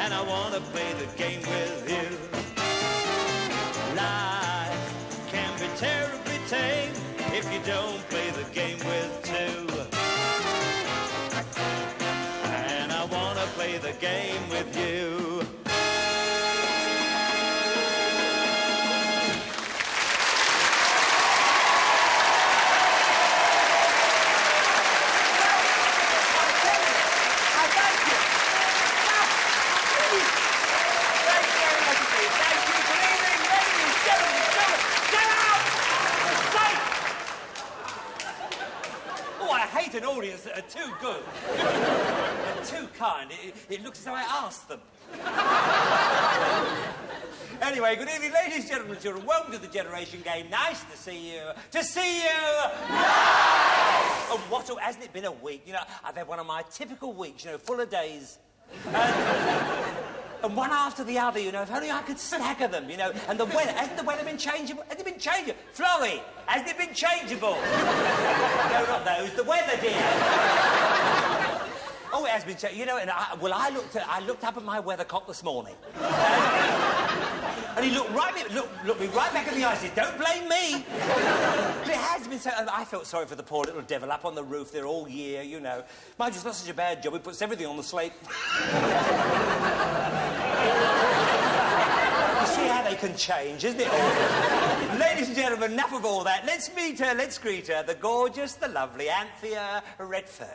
and I want to play the game with you. Life can be terribly tame if you don't play the game with two. And I want to play the game with you. An audience that are too good and too kind. It looks as though I asked them. Anyway, good evening, ladies and gentlemen, children. Welcome to the Generation Game. Nice to see you. To see you live! And what, hasn't it been a week? You know, I've had one of my typical weeks, you know, full of days. And one after the other, you know, if only I could stagger them, you know. And the weather, hasn't the weather been changeable? Has it been changeable? Florrie, hasn't it been changeable? No, not those, the weather, dear. Oh, it has been changed. You know, and I looked up at my weathercock this morning. And he looked me right back in the eyes and said, don't blame me. But it has been so... And I felt sorry for the poor little devil up on the roof there all year, you know. Mind you, it's not such a bad job. He puts everything on the slate. You see how they can change, isn't it awful? Ladies and gentlemen, enough of all that. Let's meet her, let's greet her, the gorgeous, the lovely Anthea Redfern.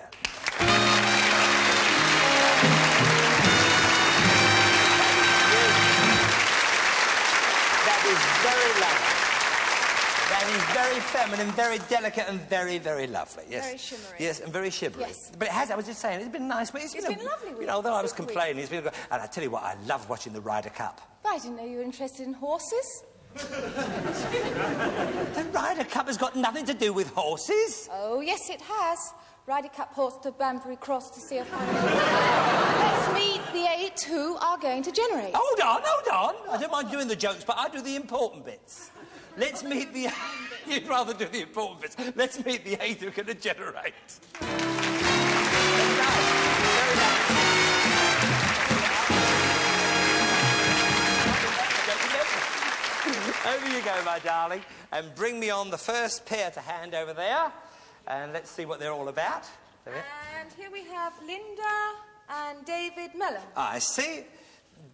That is very lovely. That is very feminine, very delicate, and very, very lovely. Yes. Very shimmery. Yes, and very shimmery. Yes. But it has, I was just saying, it's been nice. But it's been lovely. You know, although I was complaining, it's been good. And I tell you what, I love watching the Ryder Cup. I didn't know you were interested in horses. The Ryder Cup has got nothing to do with horses. Oh, yes, it has. Ryder Cup horse to Banbury Cross to see a final. Let's meet the 8 who are going to generate. Hold on. I don't mind doing the jokes, but I do the important bits. Let's meet the... You'd rather do the important bits. Let's meet the 8 who are going to generate. Over you go, my darling, and bring me on the first pair to hand over there, and let's see what they're all about. And here we have Linda and David Mellon. I see.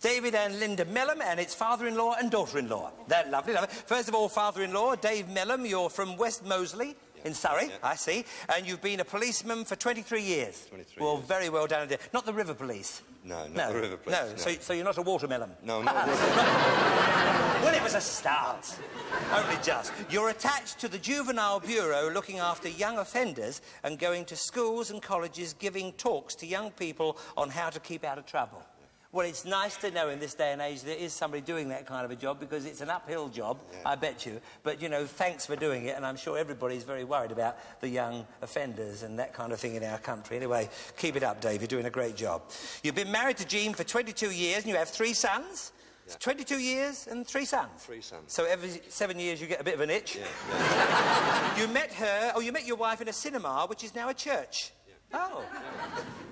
David and Linda Mellon, and it's father-in-law and daughter-in-law. They're lovely, lovely. First of all, father-in-law, Dave Mellon, you're from West Moseley in Surrey, I see, and you've been a policeman for 23 years. 23 well, years. Very well done indeed. Not the river police. No, not the river police. No, no. So you're not a watermelon? No, not a watermelon. Well, it was a start. Only just. You're attached to the Juvenile Bureau looking after young offenders and going to schools and colleges giving talks to young people on how to keep out of trouble. Well, it's nice to know in this day and age there is somebody doing that kind of a job, because it's an uphill job, I bet you. But, you know, thanks for doing it, and I'm sure everybody's very worried about the young offenders and that kind of thing in our country. Anyway, keep it up, Dave. You're doing a great job. You've been married to Jean for 22 years, and you have 3 sons. Yeah. 22 years and 3 sons? 3 sons. So every 7 years you get a bit of an itch? Yeah. You met her, or you met your wife in a cinema, which is now a church. Oh,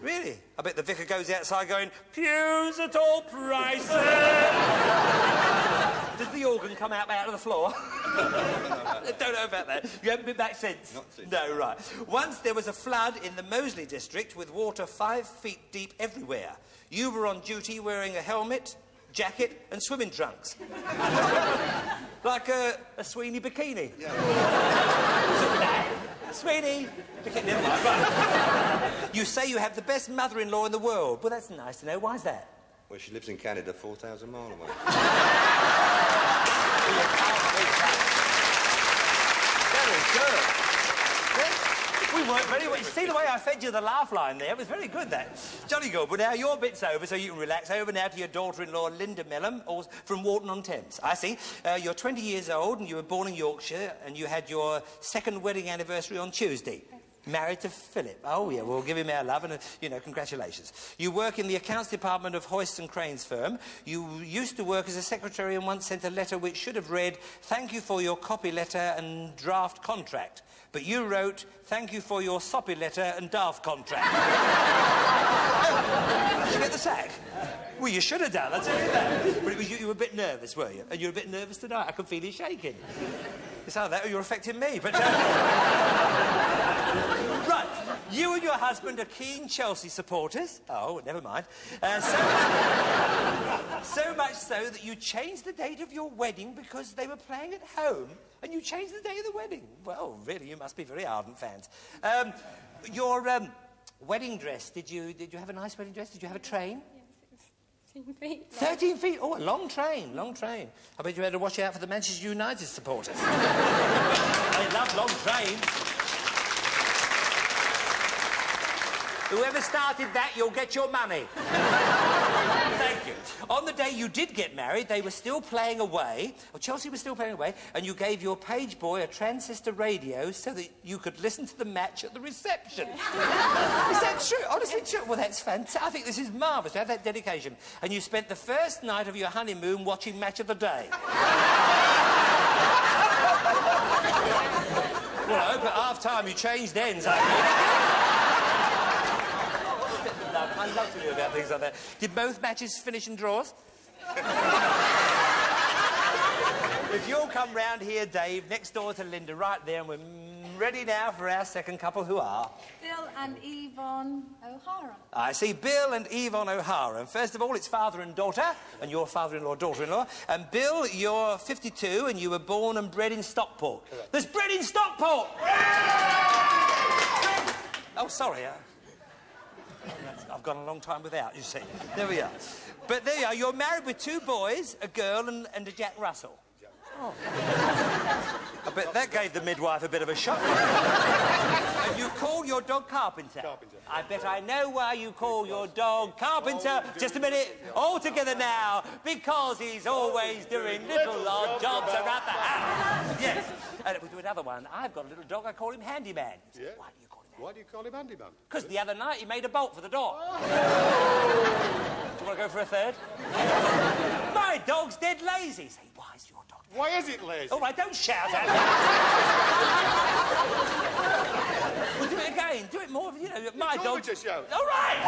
really? I bet the vicar goes outside going, pews at all prices. Does the organ come out of the floor? Don't know about that. You haven't been back since? Not since. No, right. Once there was a flood in the Moseley district with water 5 feet deep everywhere. You were on duty wearing a helmet, jacket and swimming trunks. Like a Sweeney bikini. Yeah. Sweeney! Never mind, right. You say you have the best mother-in-law in the world. Well, that's nice to know. Why's that? Well, she lives in Canada, 4,000 miles away. Very good. We worked very well. See the way I fed you the laugh line there? It was very good, that. Jolly good. Well, now your bit's over, so you can relax. Over now to your daughter-in-law, Linda Mellon, from Warton-on-Thames. I see. You're 20 years old, and you were born in Yorkshire, and you had your 2nd wedding anniversary on Tuesday. Married to Philip. Oh, yeah, we'll give him our love and, you know, congratulations. You work in the accounts department of Hoyst and Crane's firm. You used to work as a secretary and once sent a letter which should have read, "Thank you for your copy letter and draft contract." But you wrote, "Thank you for your soppy letter and daft contract." Did you get the sack? Well, you should have done, I'll tell you that. But it was you were a bit nervous, were you? And you're a bit nervous tonight. I can feel you shaking. It's either that or you're affecting me, but... Right, you and your husband are keen Chelsea supporters. Oh, never mind. So much so that you changed the date of your wedding because they were playing at home, and you changed the day of the wedding. Well, really, you must be very ardent fans. Your wedding dress, did you have a nice wedding dress? Did you have a train? 13 feet. 13 feet? Oh, a long train, long train. I bet you had to watch out for the Manchester United supporters. They love long trains. Whoever started that, you'll get your money. Thank you. On the day you did get married, they were still playing away, or Chelsea was still playing away, and you gave your page boy a transistor radio so that you could listen to the match at the reception. Is that true? Honestly true? Well, that's fantastic. I think this is marvellous to have that dedication. And you spent the first night of your honeymoon watching Match of the Day. Well, I hope at half-time you changed ends, I love to hear about things like that. Did both matches finish in draws? If you'll come round here, Dave, next door to Linda, right there, and we're ready now for our second couple, who are? Bill and Yvonne O'Hara. I see Bill and Yvonne O'Hara. And first of all, it's father and daughter, and your father-in-law, daughter-in-law. And Bill, you're 52, and you were born and bred in Stockport. Correct. There's bread in Stockport! Oh, sorry, I've gone a long time without, you see. There we are. But there you are. You're married with 2 boys, a girl and a Jack Russell. Oh. I bet that gave the midwife a bit of a shock. And you call your dog Carpenter? Carpenter. I bet I know why you call your dog Carpenter. Just a minute. All together now. Because he's always doing little odd jobs around the house. Yes. And we do another one. I've got a little dog. I call him Handyman. Yeah. Why do you call him Why do you call him Handyman? Because the other night he made a bolt for the door. Oh. Do you want to go for a third? My dog's dead lazy. Say, why is your dog dead? Why is it lazy? All right, don't shout at me. We'll do it again. Do it more, you know. My dog's... just shout. All right.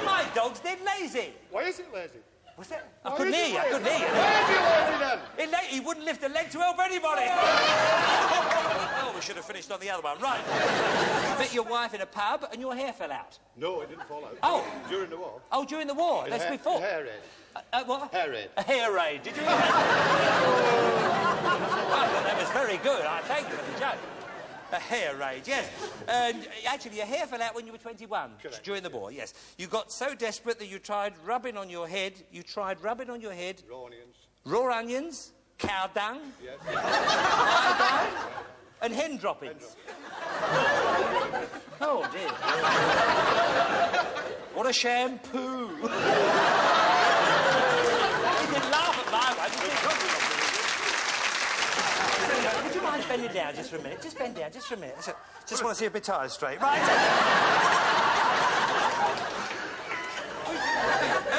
My dog's dead lazy. Why is it lazy? What's that? I couldn't hear you. I couldn't hear you. Why is it lazy then? He wouldn't lift a leg to help anybody. Oh, we should have finished on the other one. Right. You met your wife in a pub and your hair fell out. No, it didn't fall out. Oh. During the war. Oh, during the war. That's before. A hair raid. What? Hair raid. A hair raid. Did you hear that? Well, that was very good. I thank you for the joke. A hair raid, yes. Actually, your hair fell out when you were 21. Correct. During the war, yes. You got so desperate that you tried rubbing on your head. Raw onions. Raw onions, cow dung, Yes. iodine, and hen droppings. Oh, dear. What a shampoo. You didn't laugh at my one. Would you mind bending down just for a minute? Just bend down, just for a minute. Just want to see if my tie's straight. Right.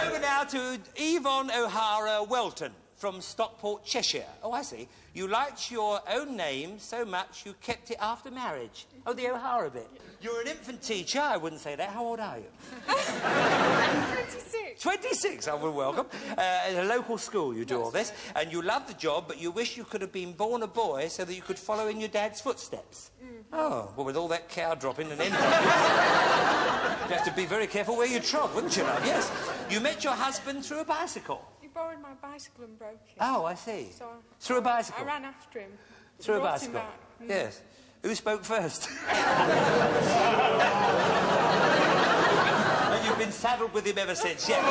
Over now to Yvonne O'Hara Welton from Stockport, Cheshire. Oh, I see. You liked your own name so much you kept it after marriage. Oh, the O'Hara bit. You're an infant teacher. I wouldn't say that. How old are you? 26. 26, oh, well, welcome. At a local school you do all this, and you love the job, but you wish you could have been born a boy so that you could follow in your dad's footsteps. Oh, well, with all that cow dropping and end you'd have to be very careful where you trod, wouldn't you, love? Yes. You met your husband through a bicycle. He borrowed my bicycle and broke it. Oh, I see. So through a bicycle? I ran after him. Through a Brought him bicycle? back. Yes. Who spoke first? And you've been saddled with him ever since, yeah.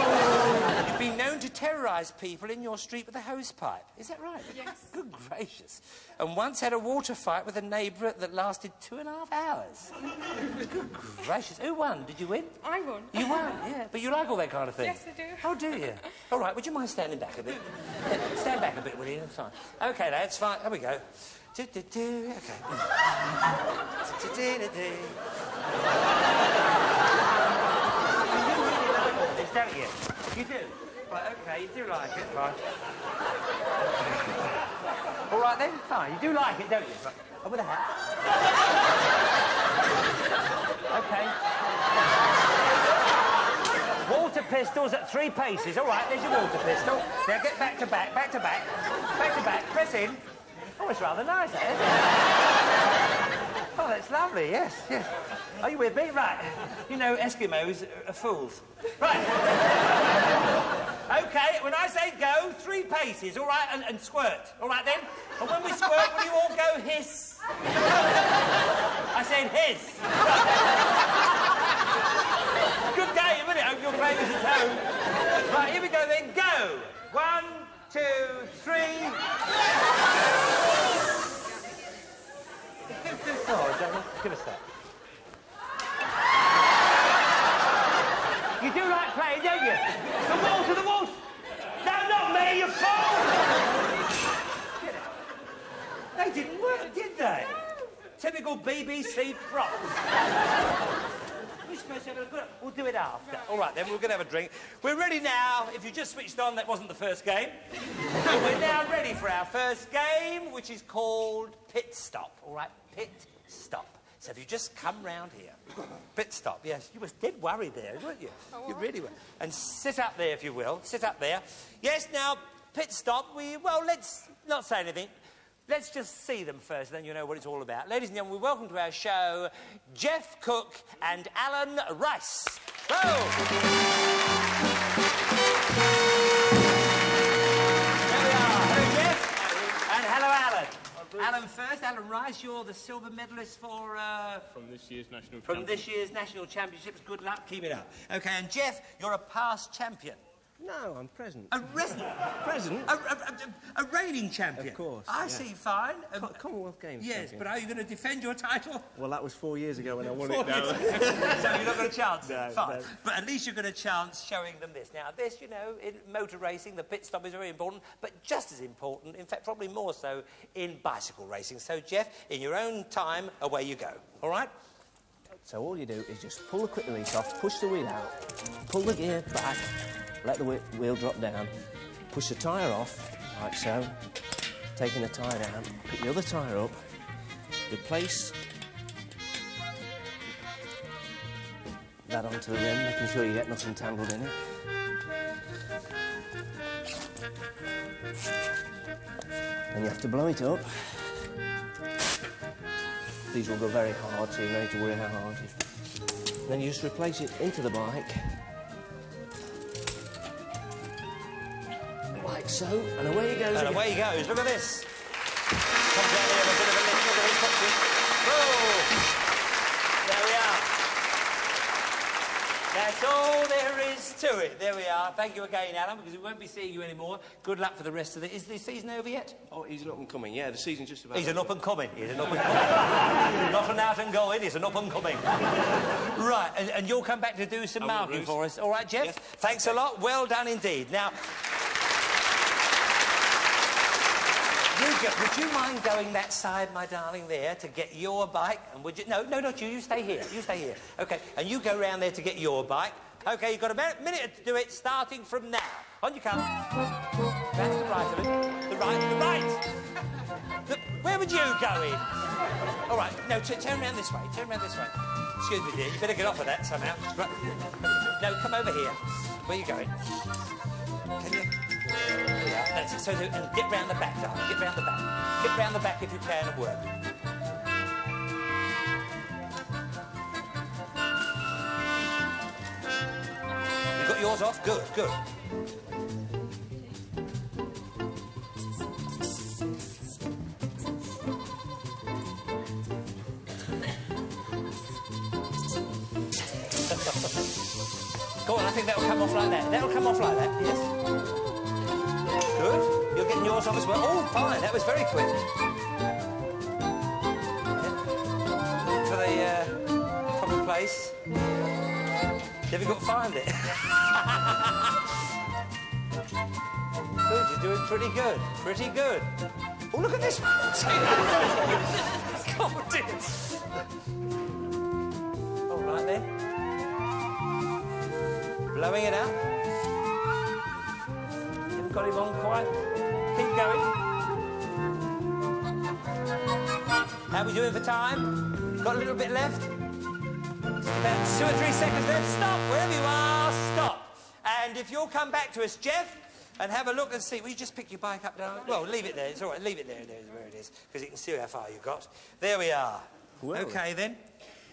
You've been known to terrorise people in your street with a hose pipe. Is that right? Yes. Good gracious. And once had a water fight with a neighbour that lasted 2.5 hours. Good gracious. Who won? Did you win? I won. You won, yeah. But you like all that kind of thing? Yes, I do. Oh, do you? All right, would you mind standing back a bit? Stand back a bit, will you? That's fine. OK, lads, fine. Here we go. OK. Don't you? You do? Right, OK, you do like it, fine. All right, then? Fine, you do like it, don't you? Right. Oh, with a hat. OK. Water pistols at 3 paces. All right, there's your water pistol. Now get back to back, back to back, back to back. Press in. Oh, it's rather nice, that, isn't it? Oh, that's lovely, yes, yes. Are you with me? Right. You know, Eskimos are fools. Right. OK, when I say go, 3 paces, all right, and squirt. All right, then? And when we squirt, will you all go hiss? I said hiss. Good game, isn't it? I hope you're playing this at home. Right, here we go, then. Go. 1, 2, 3... Oh, darling, give us that. You do like playing, don't you? The wall to the wall. No, not me, you fool! They didn't work, did they? Typical BBC props. We're supposed to have a good... We'll do it after. All right, then, we're going to have a drink. We're ready now. If you just switched on, that wasn't the first game. We're now ready for our first game, which is called Pit Stop. All right, Pit Stop. So if you just come round here, pit stop, yes. You were dead worried there, weren't you? Oh, you really were. And sit up there, if you will. Sit up there. Yes, now, pit stop, well, let's not say anything. Let's just see them first, then you know what it's all about. Ladies and gentlemen, we welcome to our show Jeff Cook and Alan Rice. Hello! There we are. Hello, Jeff. And hello, Alan. Alan first, Alan Rice, you're the silver medalist for... From this year's National Championships. From this year's National Championships. Good luck, keep it up. OK, and Jeff, you're a past champion. No, I'm present. A present? A reigning champion? Of course. I see, fine. Commonwealth Games Yes, champion. but are you going to defend your title? Well, that was 4 years ago when I won it now. So you're not going to chance it? No, Fine. no. But at least you're going to chance showing them this. Now, this, you know, in motor racing, the pit stop is very important, but just as important, in fact, probably more so, in bicycle racing. So, Jeff, in your own time, away you go. All right? So all you do is just pull the quick release off, push the wheel out, pull the gear back, let the wheel drop down, push the tyre off, like so, taking the tyre down, pick the other tyre up, replace that onto the rim, making sure you get nothing tangled in it. Then you have to blow it up. These will go very hard, so you don't need to worry how hard you... Then you just replace it into the bike. Like so, and away he goes. And away he goes. Look at this. Comes out here with a bit of a lift. Look at his boxes. Whoa! There we are. That's all there is to it. There we are. Thank you again, Alan, because we won't be seeing you anymore. Good luck for the rest of it. Is the season over yet? Oh, he's an up-and-coming. Yeah, the season's just about... He's an up-and-coming. He's an up-and-coming. Not an out-and-going, he's an up-and-coming. Right, and you'll come back to do some marking for us. All right, Jeff? Yes. Thanks a lot. Well done indeed. Now... Would you mind going that side, my darling, there, to get your bike? And would you... No, not you. You stay here. You stay here. OK, and you go round there to get your bike. OK, you've got a minute to do it, starting from now. On you come. That's the right of it. The right. Where would you go in? All right, no, turn round this way. Turn round this way. Excuse me, dear. You better get off of that somehow. Right. No, come over here. Where are you going? Can you... Yeah, that's it. So, and get round the back, darling. Get round the back. Get round the back if you can and work. You got yours off? Good, good. Go on, I think that'll come off like that. That'll come off like that, yes. Good. You're getting yours off as well. Oh, fine. That was very quick. Yeah. For the proper place. Difficult to find it. Good. You're doing pretty good. Pretty good. Oh, look at this one. God, it. All right, then. Blowing it out. Haven't got him on quite. Keep going. How are we doing for time? Got a little bit left. About 2 or 3 seconds left. Stop. Wherever you are, stop. And if you'll come back to us, Jeff, and have a look and see. Will you just pick your bike up now? Well, leave it there. It's all right. Leave it there. There's where it is, because you can see how far you've got. There we are. Well, OK, then.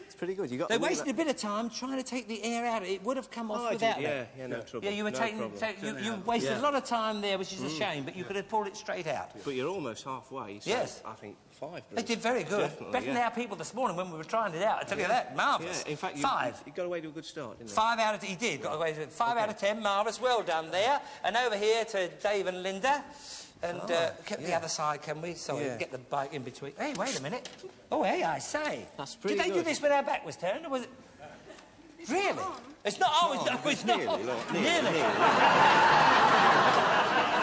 It's pretty good. You got. They wasted a bit of time trying to take the air out of it. It would have come off I without did, it. yeah, no trouble. Yeah, you were no taking... problem. you wasted a lot of time there, which is a shame, but you could have pulled it straight out. But you're almost halfway. So yes. I think 5. They did very good. Definitely, Better than our people this morning when we were trying it out. I tell you that. Marvellous. Yeah, in fact, 5. You got away to a good start, didn't you? 5 out of... He did. Got away to 5 out of 10. Marvellous. Well done there. And over here to Dave and Linda. And get the other side, can we? Sorry, get the bike in between. Hey, wait a minute. Oh, hey, I say. That's pretty good. Did they do this when our back was turned, or was it... Really? It's not... Oh, it's not... It's not... Nearly.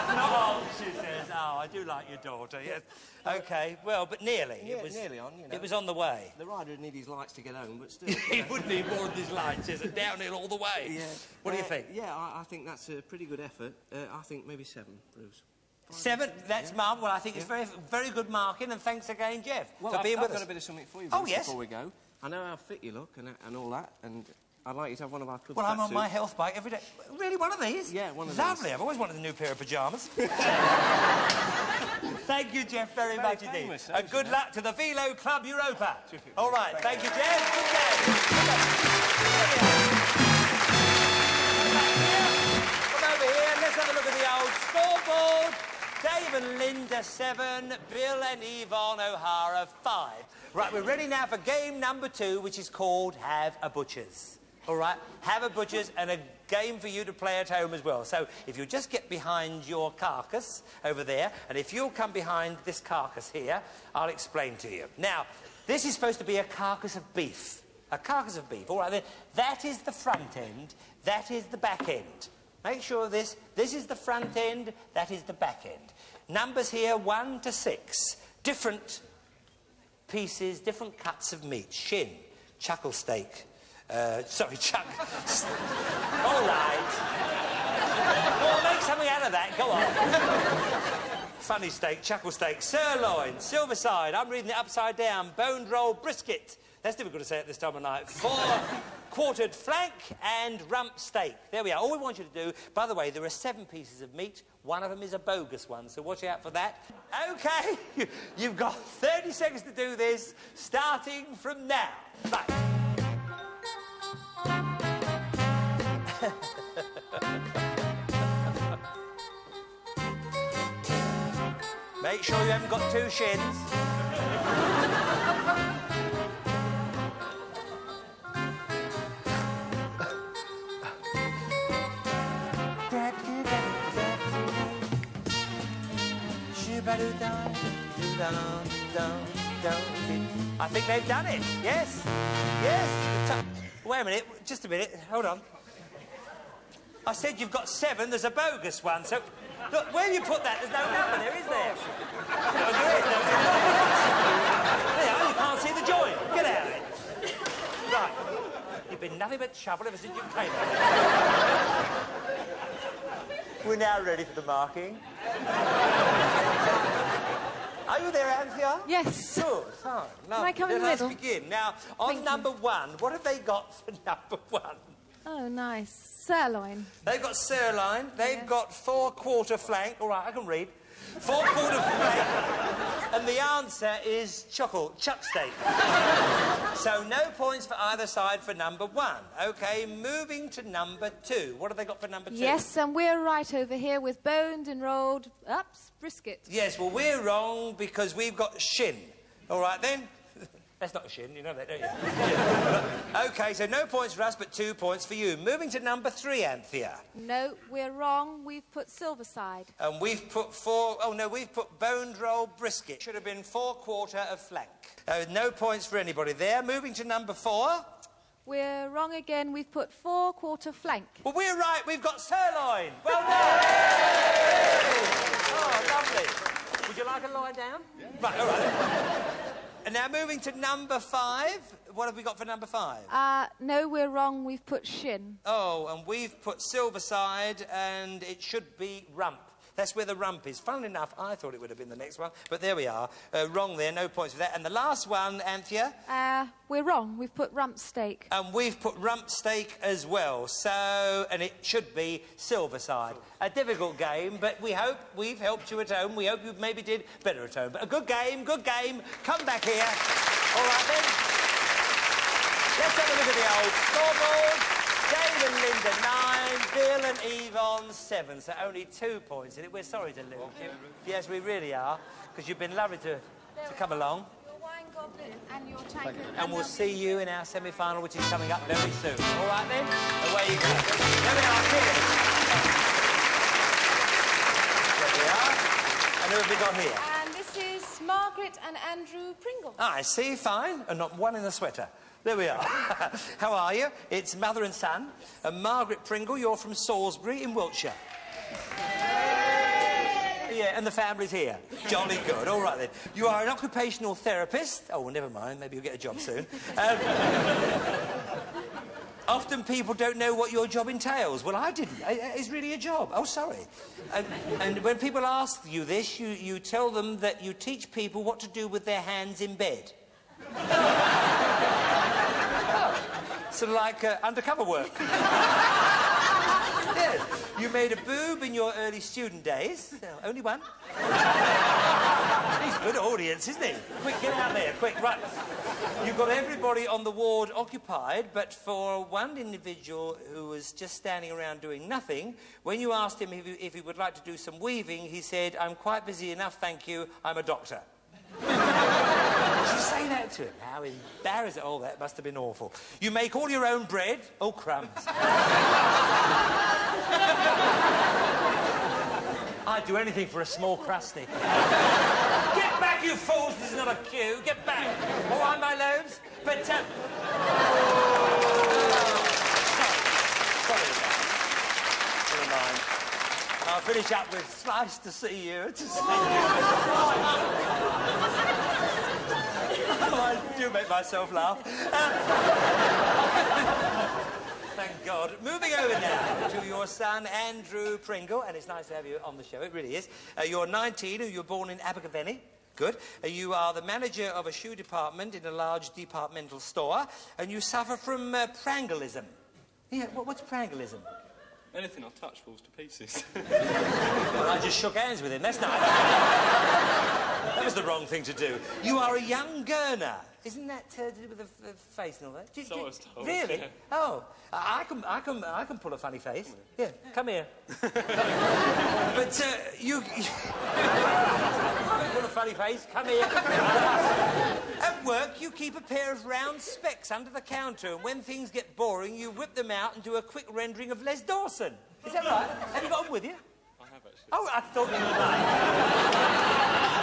Not on, she says. Oh, I do like your daughter, yes. OK, well, but nearly. Yeah, it was nearly on, you know. It was on the way. The rider would need his lights to get home, but still. He would need more than his lights, is it? Downhill all the way. Yeah. What do you think? Yeah, I think that's a pretty good effort. I think maybe 7, Bruce. 7, that's Well, I think it's very, very good marking, and thanks again, Jeff, well, for being with us. I've got a bit of something for you, Oh, Bruce, yes. before we go. I know how fit you look and all that, and I'd like you to have one of our club Well, I'm on tracksuits. my health bike every day. Really, one of these? Yeah, one of Lovely. these. I've always wanted a new pair of pyjamas. Thank you, Jeff, very much indeed. famous, And good luck to the Velo Club Europa. All right, thank you, Jeff. Come over here. Let's have a look at the old scoreboard. Dave and Linda, 7. Bill and Yvonne O'Hara, 5. Right, we're ready now for game number 2, which is called Have a Butcher's. All right, Have a Butcher's, and a game for you to play at home as well. So if you'll just get behind your carcass over there, and if you'll come behind this carcass here, I'll explain to you. Now, this is supposed to be a carcass of beef. A carcass of beef. All right, then, that is the front end, that is the back end. Make sure this is the front end, that is the back end. Numbers here, 1 to 6. Different pieces, different cuts of meat. Shin, chuckle steak. Sorry, chuck. All right. Well, make something out of that. Go on. Funny steak, chuckle steak, sirloin, silver side. I'm reading it upside down. Boned roll brisket. That's difficult to say at this time of night. 4 quartered flank and rump steak. There we are. All we want you to do, by the way, there are 7 pieces of meat. One of them is a bogus one, so watch out for that. OK, you've got 30 seconds to do this, starting from now. Right. Make sure you haven't got 2 shins. I think they've done it. Yes. Yes. Wait a minute. Just a minute. Hold on. I said you've got 7. There's a bogus one. So, look, where you put that, there's no number there, is there? No, there is. There, you can't see the joint. Get out of it. Right. You've been nothing but trouble ever since you came here. We're now ready for the marking. Are you there, Anthea? Yes. Good, fine. Can I come in the Let's middle? begin. Now, on number 1, what have they got for number 1? Oh, nice. Sirloin. They've got sirloin. They've got 4 quarter flank. All right, I can read. 4 quarter flank. And the answer is chuck steak. So no points for either side for number 1. OK, moving to number 2. What have they got for number 2? Yes, and we're right over here with boned and rolled brisket. Yes, well, we're wrong because we've got shin. All right, then. That's not a shin, you know that, don't you? OK, so no points for us, but 2 points for you. Moving to number 3, Anthea. No, we're wrong. We've put silver side. And we've put 4... Oh, no, we've put boned roll brisket. Should have been 4 quarter of flank. No points for anybody there. Moving to number 4. We're wrong again. We've put 4 quarter flank. Well, we're right. We've got sirloin. Well done. Oh, lovely. Would you like a lie down? Yeah. Right, all right. And now moving to number 5. What have we got for number 5? No, we're wrong. We've put shin. Oh, and we've put silver side, and it should be rump. That's where the rump is. Funnily enough, I thought it would have been the next one, but there we are. Wrong there, no points for that. And the last one, Anthea? We're wrong. We've put rump steak. And we've put rump steak as well. So, and it should be Silverside. A difficult game, but we hope we've helped you at home. We hope you maybe did better at home. But a good game, good game. Come back here. All right, then. Let's have a look at the old scoreboard. Dave and Linda, 9. Bill and Eve on 7. So only 2 points in it. We're sorry to lose you. Yes, we really are, because you've been lovely to come along. Your wine goblet and your tankard. And we'll see you in our semi-final, which is coming up very soon. All right, then? Away you go. There we are. Cheers. There we are. And who have we got here? And this is Margaret and Andrew Pringle. I see, fine. And not one in a sweater. There we are. How are you? It's mother and son. And Margaret Pringle, you're from Salisbury in Wiltshire. Yeah, and the family's here. Jolly good. All right, then. You are an occupational therapist. Oh, well, never mind. Maybe you'll get a job soon. Often people don't know what your job entails. Well, I didn't. It's really a job. Oh, sorry. And when people ask you this, you tell them that you teach people what to do with their hands in bed. Sort of like undercover work. Yes. You made a boob in your early student days. Only one. He's a good audience, isn't he? Quick, get out there, quick, right. You've got everybody on the ward occupied, but for one individual who was just standing around doing nothing, when you asked him if he would like to do some weaving, he said, "I'm quite busy enough, thank you, I'm a doctor." Did you say that to him? How embarrassing. Oh, that must have been awful. You make all your own bread? Oh, crumbs. I'd do anything for a small crusty. Get back, you fools! This is not a queue. Get back. All right, my loaves? But, sorry. Never mind. I'll finish up with "It's nice to see you." Oh, I do make myself laugh. Thank God. Moving over now to your son, Andrew Pringle, and it's nice to have you on the show, it really is. You're 19, and you were born in Abergavenny. Good. You are the manager of a shoe department in a large departmental store, and you suffer from pranglism. Yeah, what's pranglism? Anything I touch falls to pieces. Well, I just shook hands with him. That's nice. That was the wrong thing to do. You are a young Gurner. Isn't that to do with the face and all that? So I was told. Really? Yeah. Oh, I can pull a funny face. Yeah, come here. But you pull a funny face. Come here. At work, you keep a pair of round specs under the counter, and when things get boring, you whip them out and do a quick rendering of Les Dawson. Is that right? Have you got them with you? I have, actually. Oh, I thought you might.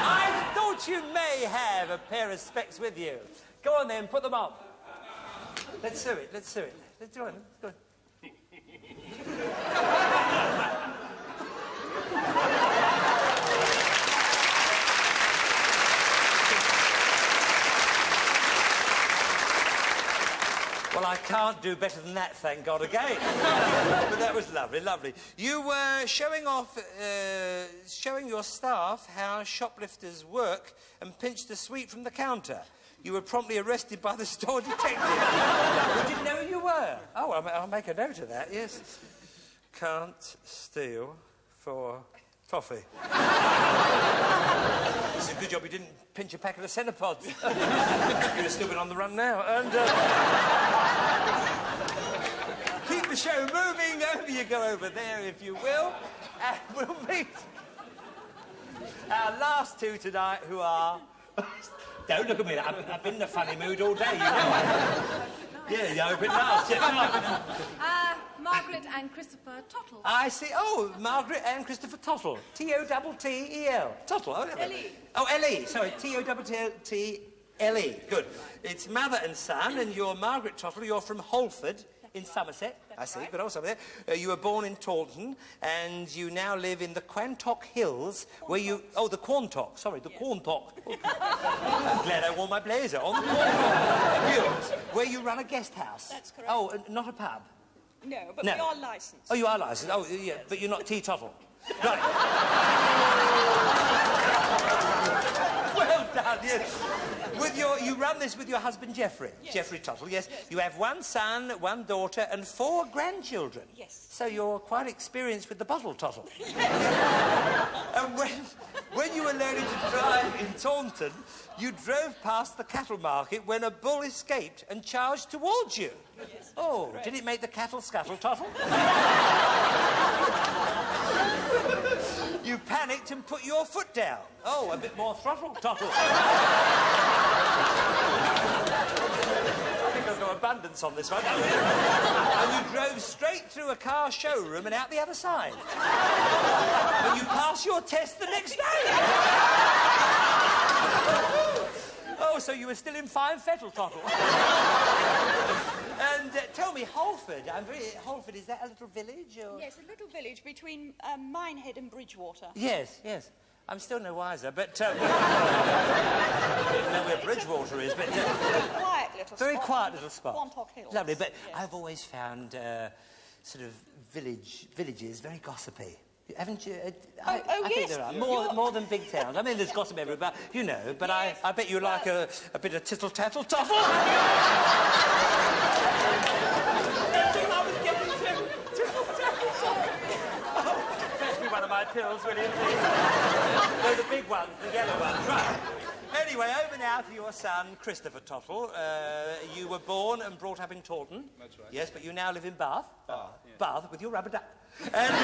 I thought you may have a pair of specs with you. Go on then, put them on. Let's do it, let's do it. Let's do it, let's go on. Well, I can't do better than that, thank God, again. But that was lovely, lovely. You were showing your staff how shoplifters work and pinch the sweet from the counter. You were promptly arrested by the store detective. Who didn't know who you were. Oh, I'll make a note of that, yes. Can't steal for toffee. It's a good job you didn't pinch a packet of Cenopods. You'd have still been on the run now. And, keep the show moving. Over you go over there, if you will. And we'll meet our last two tonight, who are... Don't look at me. I've been in a funny mood all day, you know. Yeah, you open last. Margaret and Christopher Tottle. I see. Oh, Margaret and Christopher Tottle. T-O-T-T-E-L. Tottle. Oh, L-E. Oh, L-E. Sorry, T-O-T-T-L-E. Good. It's mother and son, and you're Margaret Tottle. You're from Holford in Somerset. I see. Good old Somerset. You were born in Taunton, and you now live in the Quantock Hills, where you... Oh, the Quantock. Sorry, the Quantock. I'm glad I wore my blazer. On the Quantock Hills, where you run a guest house. That's correct. Oh, not a pub. No, but No. we are licensed. Oh, you are licensed. Oh, yeah, but you're not teetotal. Right. Well done, yes. You run this with your husband, Geoffrey. Yes. Geoffrey Tuttle, yes. Yes. You have one son, one daughter, and 4 grandchildren. Yes. So you're quite experienced with the bottle tottle. And when you were learning to drive in Taunton, you drove past the cattle market when a bull escaped and charged towards you. Yes. Oh, Correct. did it make the cattle scuttle tottle? You panicked and put your foot down. Oh, a bit more throttle tottle. I think I've got abundance on this one. And you drove straight through a car showroom and out the other side. And you passed your test the next day. Oh, so you were still in fine fettle tottle. And tell me, Holford, Holford, is that a little village? Or... Yes, a little village between Minehead and Bridgewater. Yes, yes. I'm still no wiser, but... I don't know where Bridgewater is, but... Quiet little very spot. quiet little spot. Swantock Hills. Lovely, but Yes. I've always found sort of villages very gossipy. Haven't you? I think yes. there are. More than big towns. I mean, there's gossip everywhere, you know, but Yes. I bet you like a bit of tittle-tattle-tottle. That's all I was getting to. Tittle-tattle-tottle. Oh, fetch me one of my pills, will you, please? They're the big ones, the yellow ones. Right. Anyway, over now to your son, Christopher Tuttle. You were born and brought up in Taunton. That's right. Yes, but you now live in Bath. Bath, yeah. Bath with your rubber duck. And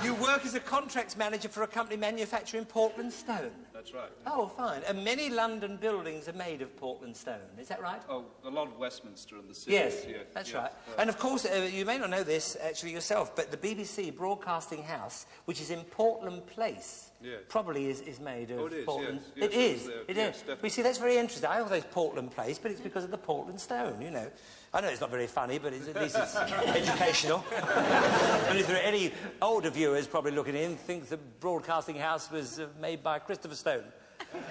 you work as a contracts manager for a company manufacturing Portland stone. That's right. Oh, fine. And many London buildings are made of Portland stone. Is that right? Oh, a lot of Westminster and the city. Yes, yeah, that's yeah. right. And of course, you may not know this actually yourself, but the BBC Broadcasting House, which is in Portland Place, Yeah. probably is made of Oh, it is, Portland. yes. It Yes, is. there. It Yes, is. definitely. We see that's very interesting. I always Portland Place, but it's because of the Portland stone. You know. I know it's not very funny, but at least it's educational. And if there are any older viewers probably looking in, think the Broadcasting House was made by Christopher Stone. Maybe.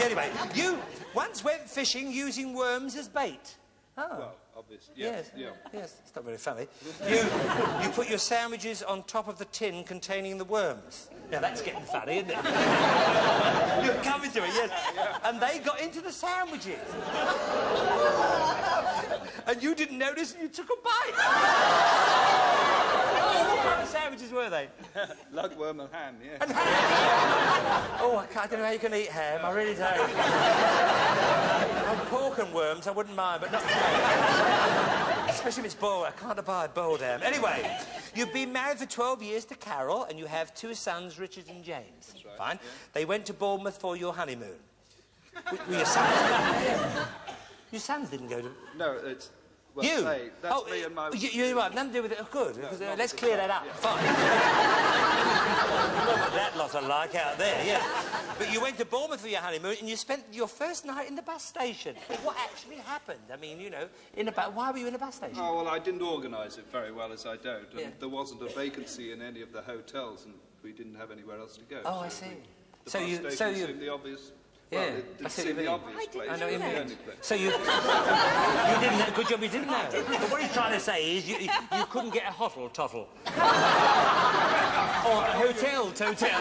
Anyway, you once went fishing using worms as bait. Oh. Well, obviously. Yes. Yes. Yeah. Yes, it's not very funny. You put your sandwiches on top of the tin containing the worms. Now that's getting funny, isn't it? You're coming to it, yes. And they got into the sandwiches. And you didn't notice and you took a bite. What kind of sandwiches were they? Lugworm and ham, yeah. And ham. Oh, I don't know how you can eat ham. I really don't. Oh, pork and worms, I wouldn't mind, but not ham. Especially if it's boiled. I can't abide boiled ham. Anyway, you've been married for 12 years to Carol, and you have 2 sons, Richard and James. That's right. Fine. Yeah. They went to Bournemouth for your honeymoon. Were your sons? Your sons didn't go to... No, it's... Well, You? that's me and my... You right, nothing to do with it. Oh, good. No, because, not let's with clear the that up. son, Fine. Look at that lot alike out there, yeah. But you went to Bournemouth for your honeymoon and you spent your first night in the bus station. What actually happened? I mean, you know, why were you in a bus station? Oh, well, I didn't organise it very well, as I don't. And Yeah. there wasn't a vacancy in any of the hotels, and we didn't have anywhere else to go. Oh, I so see. The So bus you- station so you- seemed the obvious... Yeah, Well, I it see what seemed you the mean. obvious I didn't place. I know what you know mean. The only place. So you didn't. Good job you didn't know. But what he's trying to say is you couldn't get a hottle tottle. Or a hotel totel.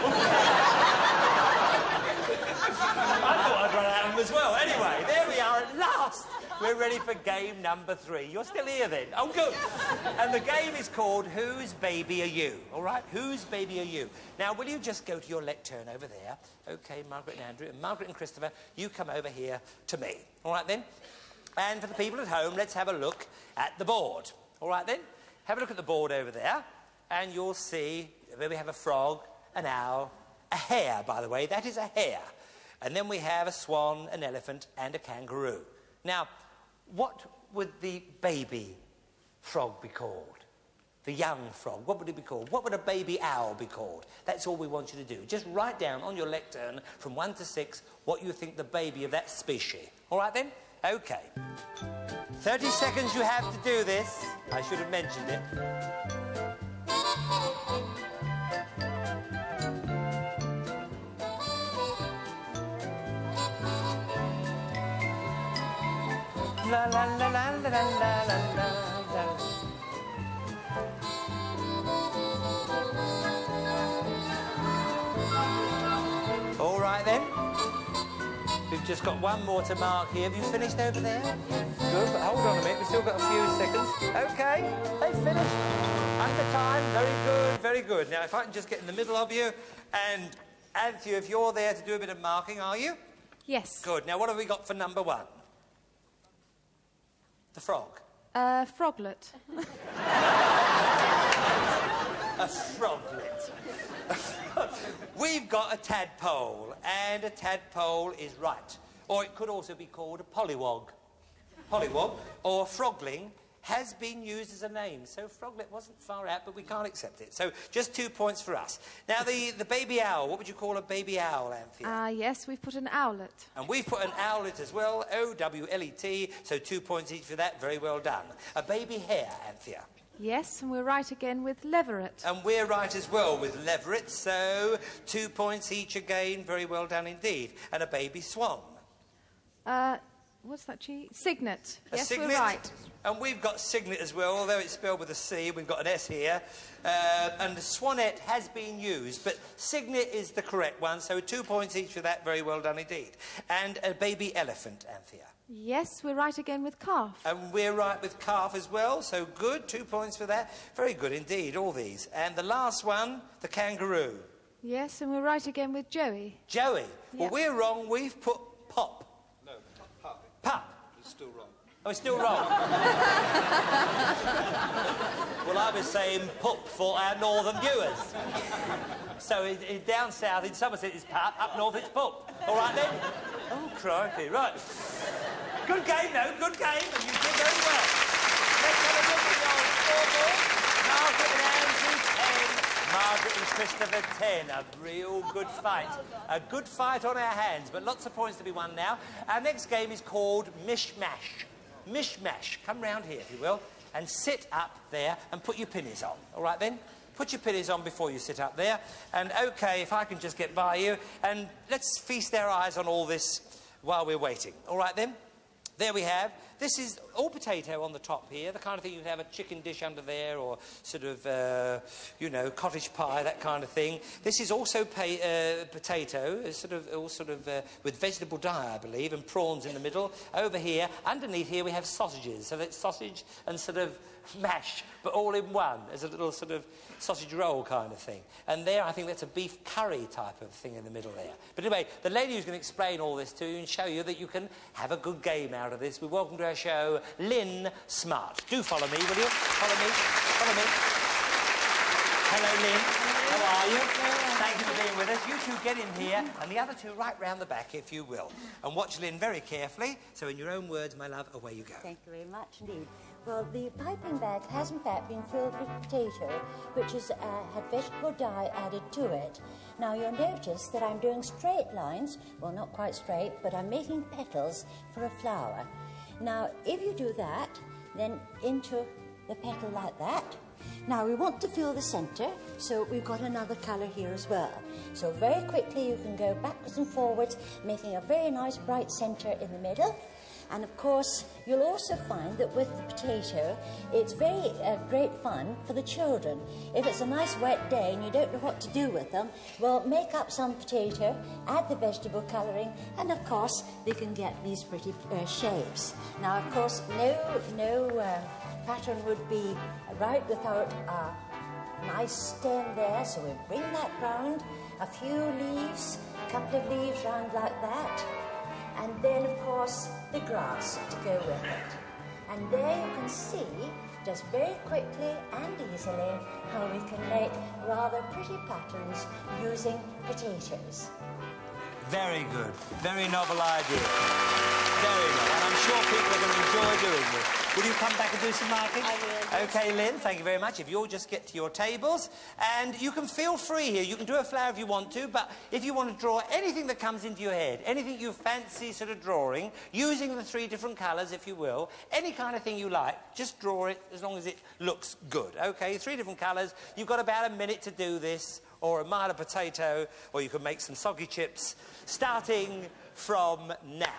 I thought I'd run out of them as well. Anyway, there we are at last. We're ready for game number 3. You're still here then? Oh, good. And the game is called Whose Baby Are You? All right? Whose baby are you? Now, will you just go to your lectern over there? OK, Margaret and Andrew. And Margaret and Christopher, you come over here to me. All right, then? And for the people at home, let's have a look at the board. All right, then? Have a look at the board over there, and you'll see where we have a frog, an owl, a hare, by the way. That is a hare. And then we have a swan, an elephant, and a kangaroo. Now, what would the baby frog be called? The young frog, what would it be called? What would a baby owl be called? That's all we want you to do. Just write down on your lectern from 1 to 6 what you think the baby of that species. All right, then? OK. 30 seconds you have to do this. I should have mentioned it. La la la la la la la la la. right then. We've just got one more to mark here. Have you finished over there? Good, but hold on a minute. We've still got a few seconds. OK, they've finished. Under time. Very good, very good. Now, if I can just get in the middle of you. And, Anthea, if you're there to do a bit of marking, are you? Yes. Good. Now, what have we got for number 1? The frog. Froglet. A froglet. We've got a tadpole, and a tadpole is right. Or it could also be called a pollywog. Pollywog, or frogling, has been used as a name. So froglet wasn't far out, but we can't accept it. So just 2 points for us. Now, the baby owl, what would you call a baby owl, Anthea? Yes, we've put an owlet. And we've put an owlet as well, O-W-L-E-T, so 2 points each for that. Very well done. A baby hare, Anthea. Yes, and we're right again with leveret. And we're right as well with leveret, so 2 points each again. Very well done indeed. And a baby swan. What's that, G? Signet. Yes, Signet. we're right. And we've got signet as well, although it's spelled with a C. We've got an S here. And the swanette has been used, but signet is the correct one, so 2 points each for that. Very well done indeed. And a baby elephant, Anthea. Yes, we're right again with calf. And we're right with calf as well, so good. 2 points for that. Very good indeed, all these. And the last one, the kangaroo. Yes, and we're right again with Joey. Joey. Yep. Well, we're wrong. We've put pop. No, pup. Pup. It's still wrong. Oh, it's still wrong. Well, I was saying pup for our northern viewers. So down south in Somerset it's pup, up north it's pup. All right then? Oh, crikey, right. Good game, though, good game, and you did very well. Let's have a look at the old scoreboard. Margaret and Andrew, 10. Margaret and Christopher, 10. A real good fight. A good fight on our hands, but lots of points to be won now. Our next game is called Mishmash. Mishmash. Come round here, if you will, and sit up there and put your pinnies on. All right, then? Put your pinnies on before you sit up there. And, OK, if I can just get by you, and let's feast our eyes on all this while we're waiting. All right, then? There we have. This is all potato on the top here, the kind of thing you'd have a chicken dish under there, or sort of, you know, cottage pie, that kind of thing. This is also potato, with vegetable dye, I believe, and prawns in the middle. Over here, underneath here, we have sausages. So that's sausage and sort of mash, but all in one, as a little sort of sausage roll kind of thing. And there, I think that's a beef curry type of thing in the middle there. But anyway, the lady who's going to explain all this to you and show you that you can have a good game out of this. We welcome to our show Lynn Smart. Do follow me, will you? Follow me. Follow me. Hello, Lynn. How are you? Thank you for being with us. You two get in here, and the other two right round the back, if you will. And watch Lynn very carefully. So in your own words, my love, away you go. Thank you very much indeed. Well, the piping bag has in fact been filled with potato, which has had vegetable dye added to it. Now you'll notice that I'm doing straight lines, well not quite straight, but I'm making petals for a flower. Now if you do that, then into the petal like that. Now we want to fill the centre, so we've got another colour here as well. So very quickly you can go backwards and forwards, making a very nice bright centre in the middle. And of course, you'll also find that with the potato, it's very great fun for the children. If it's a nice wet day and you don't know what to do with them, well, make up some potato, add the vegetable colouring, and of course, they can get these pretty shapes. Now, of course, no pattern would be right without a nice stem there, so we'll bring that round, a few leaves, a couple of leaves round like that. And then, of course, the grass to go with it. And there you can see, just very quickly and easily, how we can make rather pretty patterns using potatoes. Very good. Very novel idea. Very novel. And I'm sure people are going to enjoy doing this. Will you come back and do some marking? I will. OK, Lynn, thank you very much. If you'll just get to your tables. And you can feel free here. You can do a flower if you want to, but if you want to draw anything that comes into your head, anything you fancy sort of drawing, using the 3 different colours, if you will, any kind of thing you like, just draw it as long as it looks good. OK, 3 different colours. You've got about a minute to do this, or a mile of potato, or you can make some soggy chips, starting from now.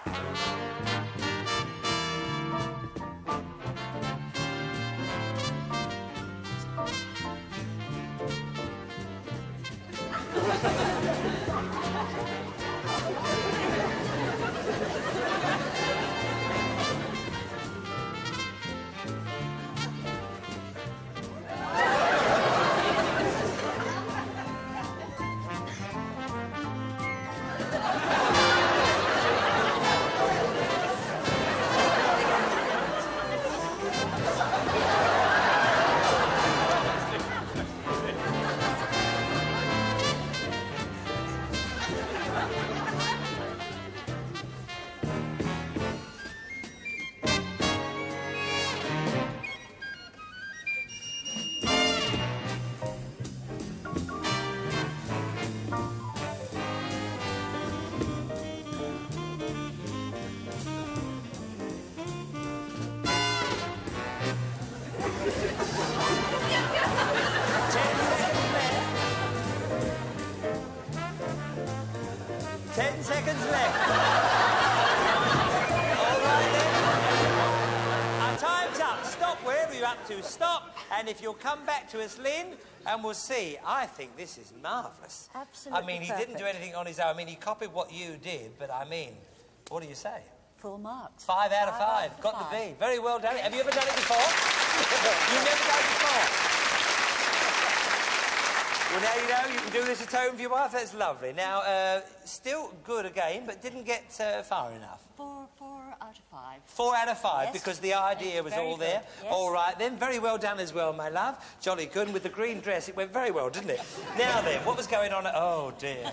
To stop, and if you'll come back to us, Lynn, and we'll see. I think this is marvellous. Absolutely I mean, he perfect. didn't do anything on his own. I mean, he copied what you did, but I mean, what do you say? Full marks. 5 out of 5. Got to be. Very well done. Have you ever done it before? You've never done it before? Well, now you know you can do this at home for your wife. That's lovely. Now, still good again, but didn't get far enough. 4 out of 5. 4 out of 5, Yes. because the idea was Very all there. good. Yes. All right, then. Very well done as well, my love. Jolly good. And with the green dress, it went very well, didn't it? Now then, what was going on? Oh, dear.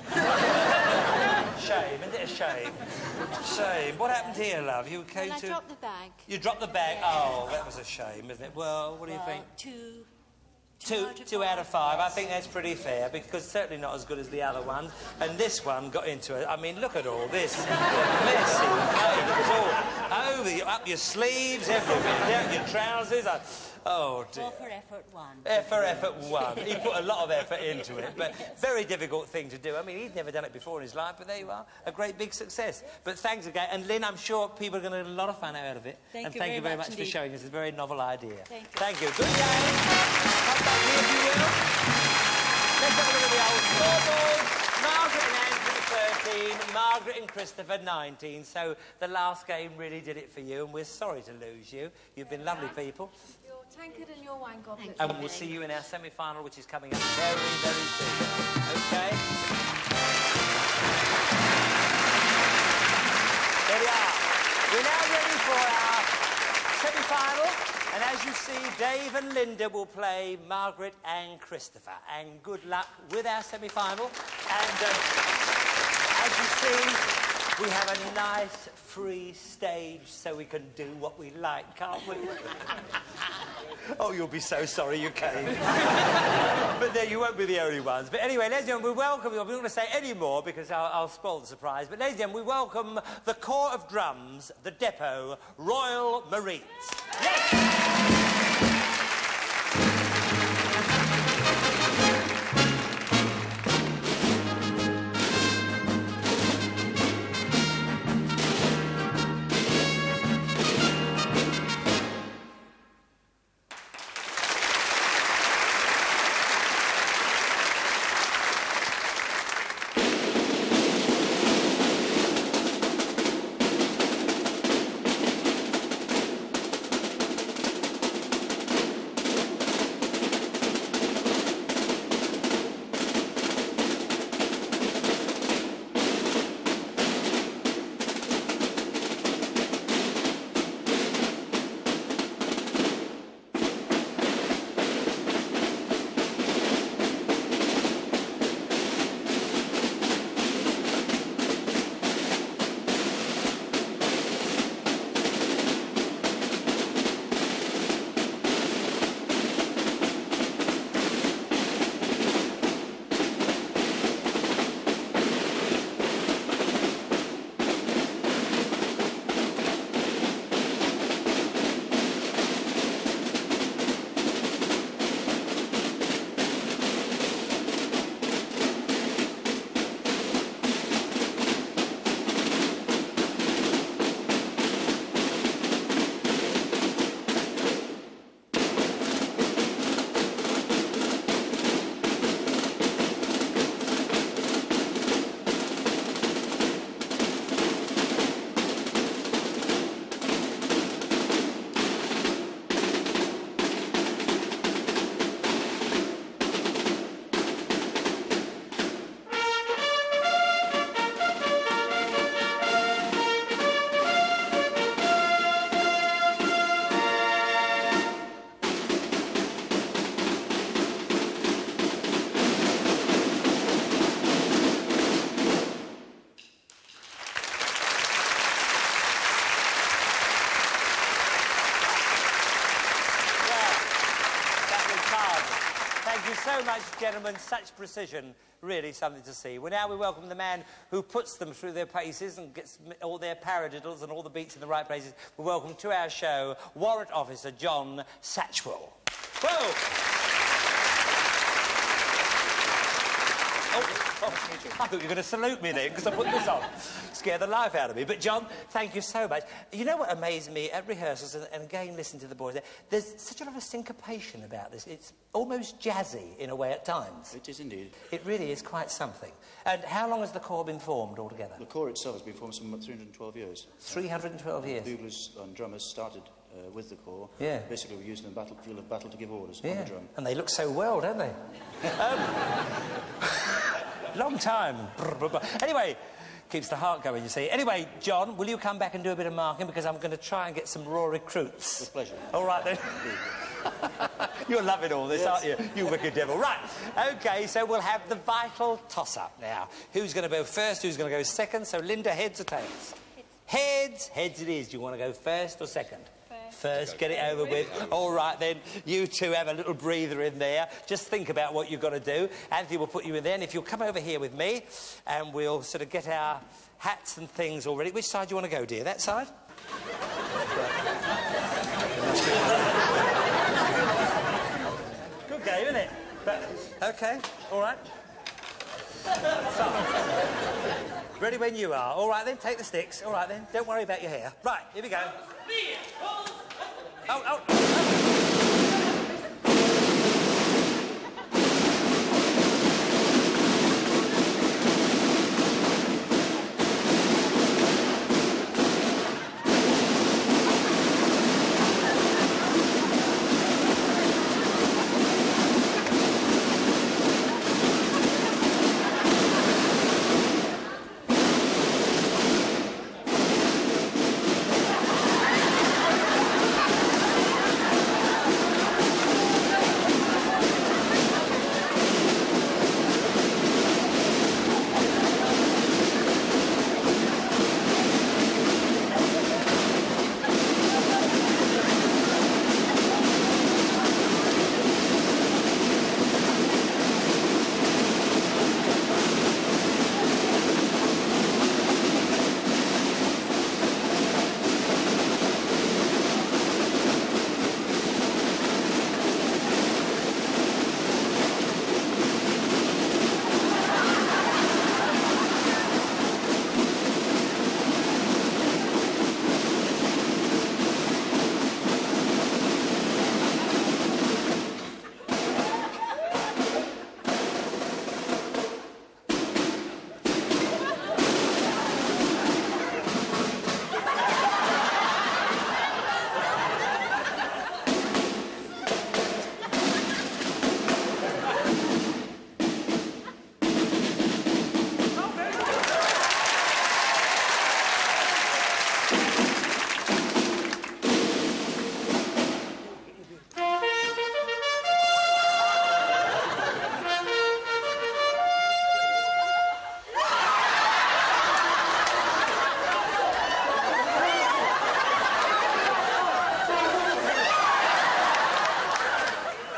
Shame, isn't it a shame? Shame. What happened here, love? You came Well, I to... dropped the bag. You dropped the bag? Yeah. Oh, that was a shame, isn't it? Well, what do you think? 2 out of 5. Yes. I think that's pretty fair, because certainly not as good as the other ones. And this one got into it. I mean, look at all this. Messy. It was all over, up your sleeves, everything, down your trousers. Oh, dear. 4 for effort 1. Effort 1. He put a lot of effort into it, but very difficult thing to do. I mean, he'd never done it before in his life, but there you are. A great big success. But thanks again. And Lynn, I'm sure people are going to get a lot of fun out of it. Thank Thank you very much for indeed. showing us a very novel idea. Thank you. Good game. Come back here if you will. Let's have a look at the old scoreboard. Margaret and Andrew 13, Margaret and Christopher 19. So the last game really did it for you, and we're sorry to lose you. You've been lovely people. Your tankard and your wine goblet. And we'll see you in our semi-final, which is coming up very, very soon. OK? There we are. We're now ready for our semi-final. And as you see, Dave and Linda will play Margaret and Christopher. And good luck with our semi-final. And as you see, we have a nice free stage so we can do what we like, can't we? Oh, you'll be so sorry you came. But there, you won't be the only ones. But anyway, ladies and gentlemen, we welcome you. I'm not going to say any more because I'll spoil the surprise. But ladies and gentlemen, we welcome the Corps of Drums, the Depot, Royal Marines. Yes! much, gentlemen. Such precision. Really something to see. Well, now we welcome the man who puts them through their paces and gets all their paradiddles and all the beats in the right places. We welcome to our show Warrant Officer John Satchwell. Whoa! Oh, I thought you were going to salute me then because I put this on. Scare the life out of me. But, John, thank you so much. You know what amazed me at rehearsals, and again, listening to the boys, there's such a lot of syncopation about this. It's almost jazzy in a way at times. It is indeed. It really is quite something. And how long has the corps been formed altogether? The corps itself has been formed some 312 years. 312 years? Buglers and drummers started with the corps. Yeah. Basically, we used them in the field of battle to give orders on the drum. And they look so well, don't they? Long time. Anyway, keeps the heart going, you see. Anyway, John, will you come back and do a bit of marking? Because I'm going to try and get some raw recruits. With pleasure. All right, then. You're loving all this, aren't you? You wicked devil. Right. OK, so we'll have the vital toss-up now. Who's going to go first? Who's going to go second? So, Linda, heads or tails? Heads. Heads it is. Do you want to go first or second? First, get it over with. All right, then, you two have a little breather in there. Just think about what you've got to do. Anthony will put you in there, and if you'll come over here with me, and we'll sort of get our hats and things all ready. Which side do you want to go, dear? That side? Good game, isn't it? But, OK, all right. So, ready when you are. All right, then, take the sticks. All right, then, don't worry about your hair. Right, here we go. Oh.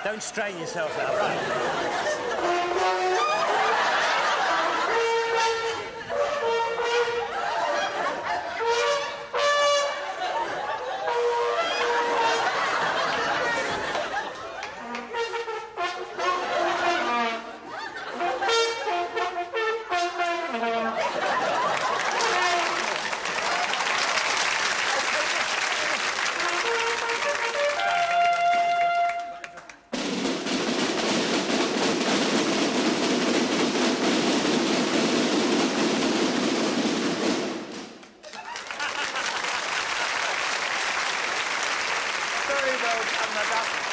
Don't strain yourself now, right?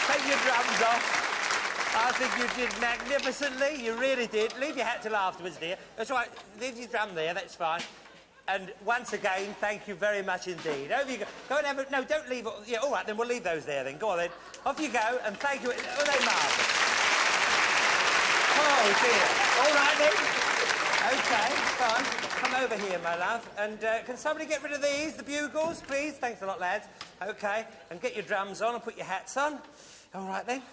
Take your drums off. I think you did magnificently. You really did. Leave your hat till afterwards, dear. That's all right. Leave your drum there. That's fine. And once again, thank you very much indeed. Over you go. Go and have a... No, don't leave... Yeah, all right, then we'll leave those there then. Go on, then. Off you go, and thank you. Oh, they marvellous. Oh, dear. All right, then. OK, fine. Come over here, my love. And can somebody get rid of these, the bugles, please? Thanks a lot, lads. OK. And get your drums on and put your hats on. All right, then.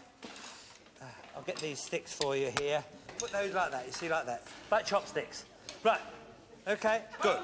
I'll get these sticks for you here. Put those like that, you see, like that. Like chopsticks. Right. OK, good.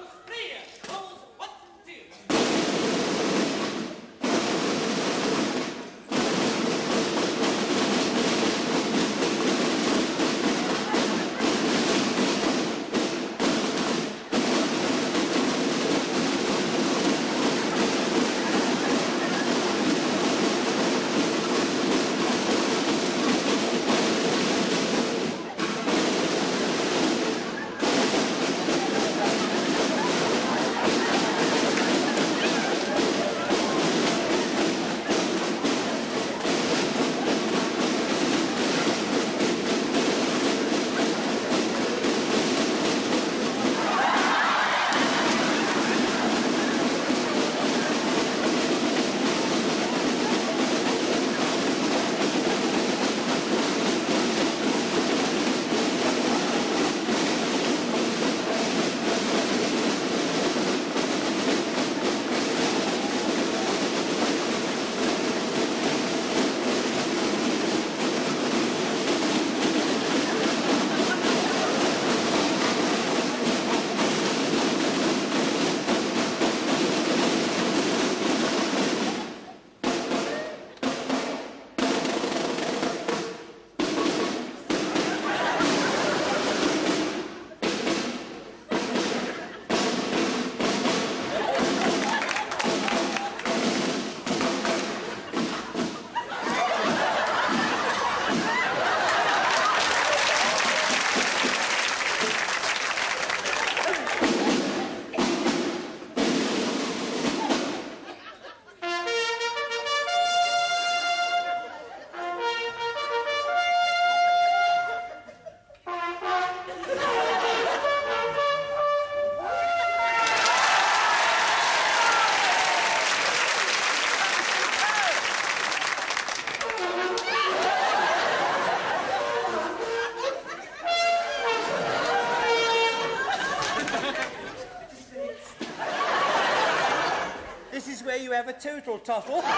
This is where you have a tootle tottle. I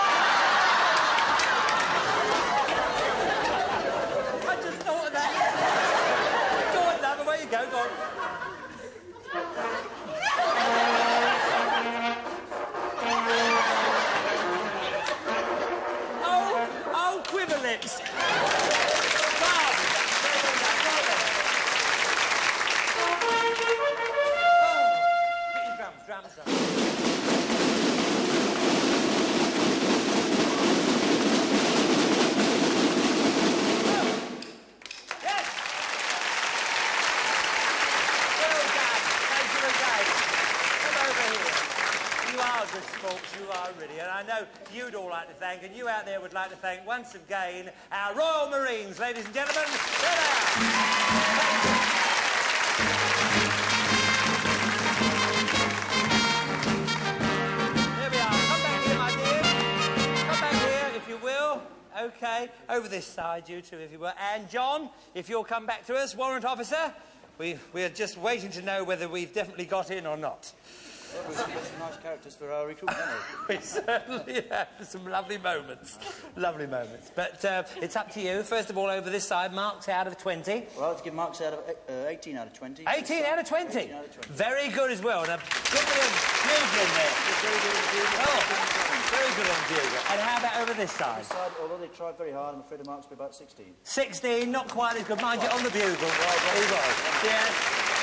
just thought of that. Go on, love, away you go, go on. Oh, quiver lips. Drums. You are really, and I know you'd all like to thank, and you out there would like to thank once again our Royal Marines, ladies and gentlemen. There they are. There we are. Come back here, my dears. Come back here, if you will. OK, over this side, you two, if you will. And John, if you'll come back to us, warrant officer. We're just waiting to know whether we've definitely got in or not. Well, we've got some nice characters for our recruitment, haven't we? We certainly have some lovely moments. Lovely moments. But it's up to you. First of all, over this side, marks out of 20. Well, I'd give marks out of 18 out of 20. 18 out of 20? 18 out of 20. Very good as well. And a good bit of bugle in there. Very good on bugle. And how about over this side? This side, although they tried very hard, I'm afraid the marks will be about 16. 16, not quite as good. Mind you, on the bugle. He was. Yes.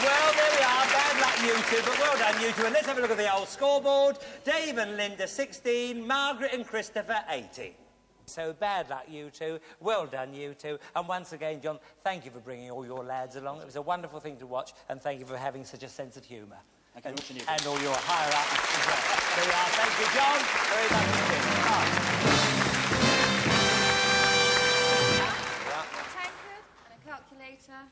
Well, there we are. Bad luck, you two, but well done, you two. And let's have a look at the old scoreboard. Dave and Linda, 16. Margaret and Christopher, 18. So bad luck, you two. Well done, you two. And once again, John, thank you for bringing all your lads along. It was a wonderful thing to watch, and thank you for having such a sense of humour. Thank you very much indeed. And all your higher-ups as well. There we are. Thank you, John. Very much indeed. A tankard and a calculator.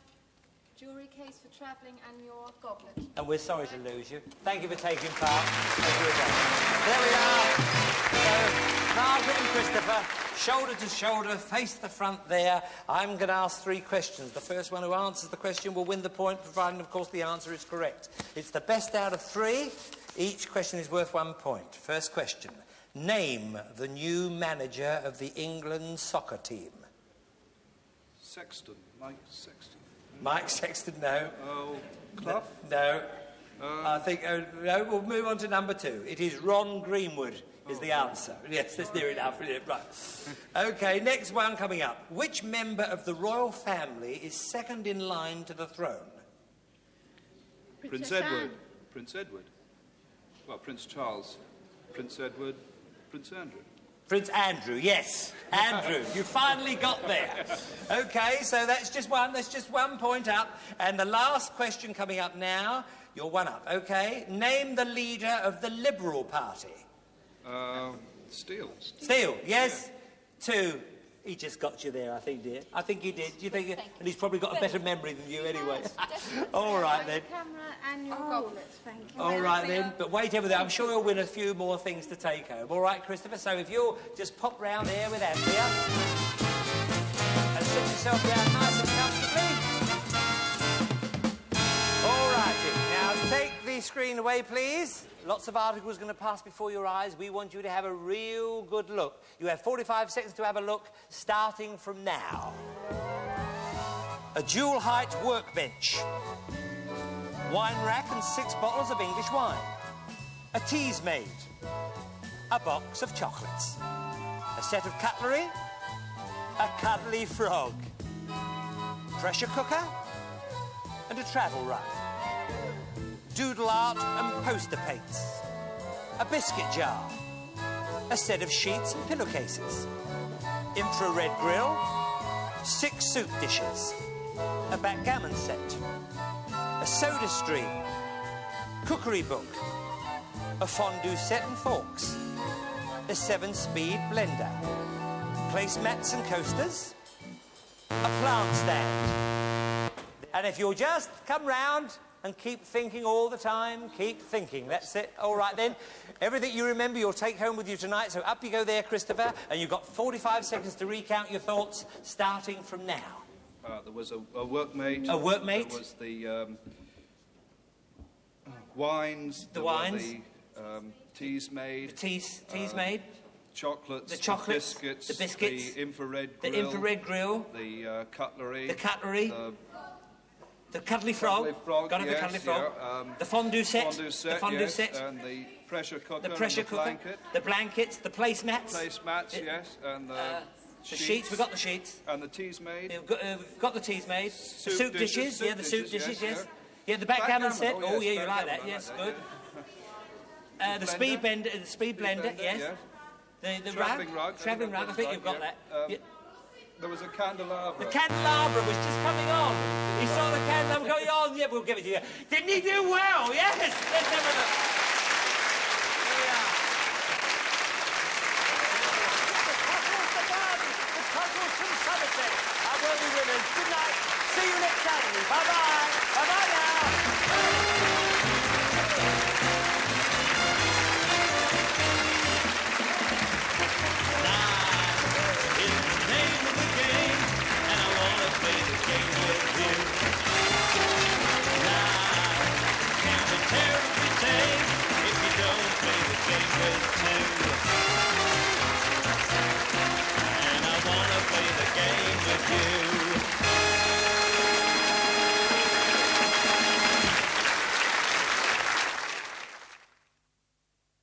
Jewellery case for travelling and your goblet. And we're sorry to lose you. Thank you for taking part. There we are. So, Margaret and Christopher, shoulder to shoulder, face the front there. I'm going to ask 3 questions. The first one who answers the question will win the point, providing, of course, the answer is correct. It's the best out of 3. Each question is worth 1 point. First question. Name the new manager of the England soccer team. Sexton. Mike Sexton. Mike Sexton, no. Oh, Clough? No. I think, no, we'll move on to number 2. It is Ron Greenwood is the answer. Yes, that's near enough. Right. OK, next one coming up. Which member of the royal family is second in line to the throne? Prince Edward. Prince Edward. Well, Prince Charles. Prince Edward. Prince Andrew. Prince Andrew, yes. Andrew, you finally got there. OK, so that's just one point up. And the last question coming up now, you're one up, OK? Name the leader of the Liberal Party. Steele. Steele, yes. 2. He just got you there, I think, dear. I think he did. Do you think? And he's probably got a better memory than you anyway. All right, then. Camera and your goblets, thank you. All right, then. But wait over there. I'm sure you'll win a few more things to take home. All right, Christopher? So if you'll just pop round there with Andrea and sit yourself down nice and comfortably. All righty. Now, take the screen away, please. Lots of articles going to pass before your eyes. We want you to have a real good look. You have 45 seconds to have a look, starting from now. A dual-height workbench. Wine rack and 6 bottles of English wine. A tea's maid. A box of chocolates. A set of cutlery. A cuddly frog. Pressure cooker. And a travel rug. Doodle art and poster paints. A biscuit jar. A set of sheets and pillowcases. Infrared grill. 6 soup dishes. A backgammon set. A soda stream. Cookery book. A fondue set and forks. A 7-speed blender. Placemats and coasters. A plant stand. And if you'll just come round and keep thinking all the time, keep thinking. That's it. All right, then. Everything you remember, you'll take home with you tonight. So up you go there, Christopher, and you've got 45 seconds to recount your thoughts, starting from now. There was a workmate. A workmate. There was the wines. The wines. The teas made. The teas made. Chocolates. The chocolates. The biscuits. The infrared grill. The infrared grill. The cutlery. The cutlery. The cuddly frog. Got yes, the cuddly frog. Yeah, the fondue set. The fondue yes, set. And the pressure cooker. The pressure cooker. Blanket. The blankets. The placemats. Placemats, yes. And the sheets. We've got the sheets. And the teas made. We've got the teas made. Soup the soup dishes. Yeah, the soup dishes, yes. Yeah, the backgammon set. Oh, yeah, you like that. Yes, good. The speed blender, yes. The travelling rug. Travelling rug, I think you've got that. There was a candelabra. The candelabra was just coming on. He saw the candelabra going on. Yeah, we'll give it to you. Didn't he do well? Yes. Let's have a look. Here we are. The puzzles from Somerset are worthy winners. Good night. See you next Saturday. Bye-bye. Bye-bye now.